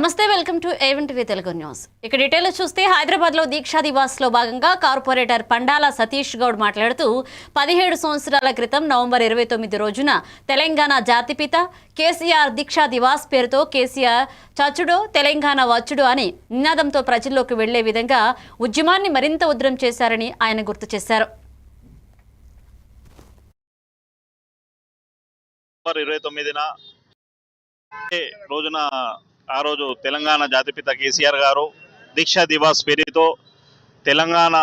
నమస్తే, welcome to A1 TV Telugu news. ఇక detail చూస్తే హైదరాబాద్లో దీక్షా దివాస్లో భాగంగా కార్పొరేటర్ పండాల సతీష్ గౌడ్ మాట్లాడుతూ 17 సంవత్సరాల క్రితం నవంబర్ 29 రోజున తెలంగాణ జాతిపిత కేసీఆర్ దీక్షా దివాస్ పేరుతో కేసీఆర్ చచ్చుడో తెలంగాణ వచ్చుడు అని నినాదంతో ప్రజల్లోకి వెళ్లే విధంగా ఉద్యమాన్ని మరింత ఉధృతం చేశారని ఆయన గుర్తు చేశారు. ఆ రోజు తెలంగాణ జాతిపిత కేసీఆర్ గారు దీక్షా దివాస్ పేరుతో తెలంగాణ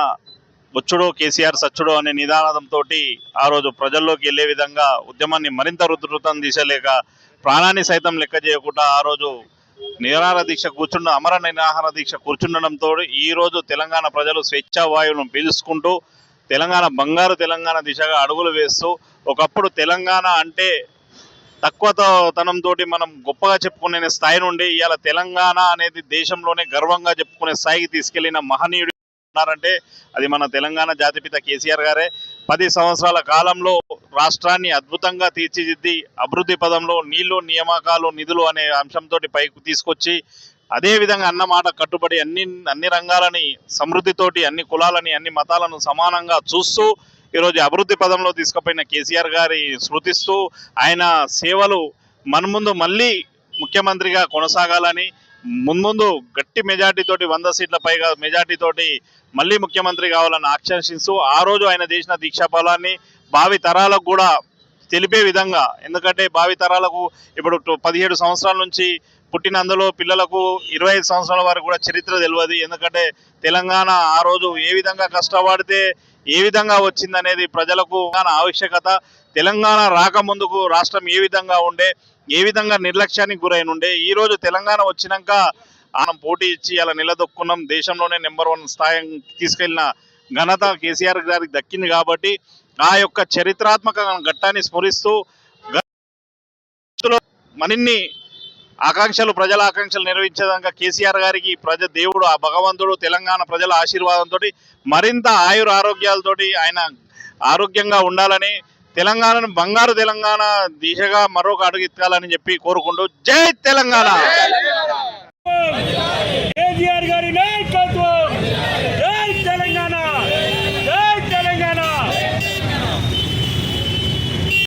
వచ్చుడో కేసీఆర్ సచ్చుడో అనే నినాదంతో ఆ రోజు ప్రజల్లోకి వెళ్లే విధంగా ఉద్యమాన్ని మరింత ఉధృతం తీసలేక ప్రాణాన్ని సైతం లెక్క చేయకుండా ఆ రోజు నిరాహార దీక్ష అమర నిరాహార దీక్ష కూర్చుండడంతో ఈ రోజు తెలంగాణ ప్రజలు స్వేచ్ఛా వాయువులను పీల్చుకుంటూ బంగారు తెలంగాణ దిశగా అడుగులు వేస్తూ ఒకప్పుడు తెలంగాణ అంటే తక్కువతనంతో మనం గొప్పగా చెప్పుకునే స్థాయి నుండి ఇవాళ తెలంగాణ అనేది దేశంలోనే గర్వంగా చెప్పుకునే స్థాయికి తీసుకెళ్లిన మహనీయుడు ఉన్నారంటే అది మన తెలంగాణ జాతిపిత కేసీఆర్ గారే. 10 సంవత్సరాల కాలంలో రాష్ట్రాన్ని అద్భుతంగా తీర్చిదిద్ది అభివృద్ధి పదంలో నీళ్లు, నియామకాలు, నిధులు అనే అంశంతో పైకి తీసుకొచ్చి అదే విధంగా అన్న మాట కట్టుబడి అన్ని రంగాలని సమృద్ధితోటి అన్ని కులాలని అన్ని మతాలను సమానంగా చూస్తూ ఈరోజు అభివృద్ధి పదంలో తీసుకుపోయిన కేసీఆర్ గారి స్మృతిస్తూ ఆయన సేవలు మున్ముందు మళ్ళీ ముఖ్యమంత్రిగా కొనసాగాలని మున్ముందు గట్టి మెజార్టీతోటి 100 సీట్ల పైగా మెజార్టీతోటి మళ్ళీ ముఖ్యమంత్రి కావాలని ఆకాంక్షిస్తూ ఆ రోజు ఆయన చేసిన దీక్షాఫలాన్ని భావి తరాలకు కూడా తెలిపే విధంగా, ఎందుకంటే భావి తరాలకు ఇప్పుడు 17 సంవత్సరాల నుంచి పుట్టిన అందులో పిల్లలకు 25 సంవత్సరాల వరకు కూడా చరిత్ర తెలియదు. ఎందుకంటే తెలంగాణ ఆ రోజు ఏ విధంగా కష్టపడితే ఏ విధంగా వచ్చిందనేది ప్రజలకు ఆవశ్యకత. తెలంగాణ రాకముందుకు రాష్ట్రం ఏ విధంగా ఉండే, ఏ విధంగా నిర్లక్ష్యానికి గురైన ఉండే, ఈ రోజు తెలంగాణ వచ్చినాక మనం పోటీ ఇచ్చి అలా నిలదొక్కున్నాం. దేశంలోనే నెంబర్ 1 స్థాయి తీసుకెళ్లిన ఘనత కేసీఆర్ గారికి దక్కింది. కాబట్టి ఆ యొక్క చరిత్రాత్మక ఘట్టాన్ని స్మరిస్తూ మరిన్ని ప్రజల ఆకాంక్షలు నెరవేర్చేదాకా కేసీఆర్ గారికి దేవుడు ఆ భగవంతుడు తెలంగాణ ప్రజల ఆశీర్వాదంతో మరింత ఆయుర ఆరోగ్యాలతోటి ఆయన ఆరోగ్యంగా ఉండాలని, తెలంగాణను బంగారు తెలంగాణ దిశగా మరొక అడుగు ఎత్తాలని చెప్పి కోరుకుంటూ జై తెలంగాణ. కేసీఆర్ గారి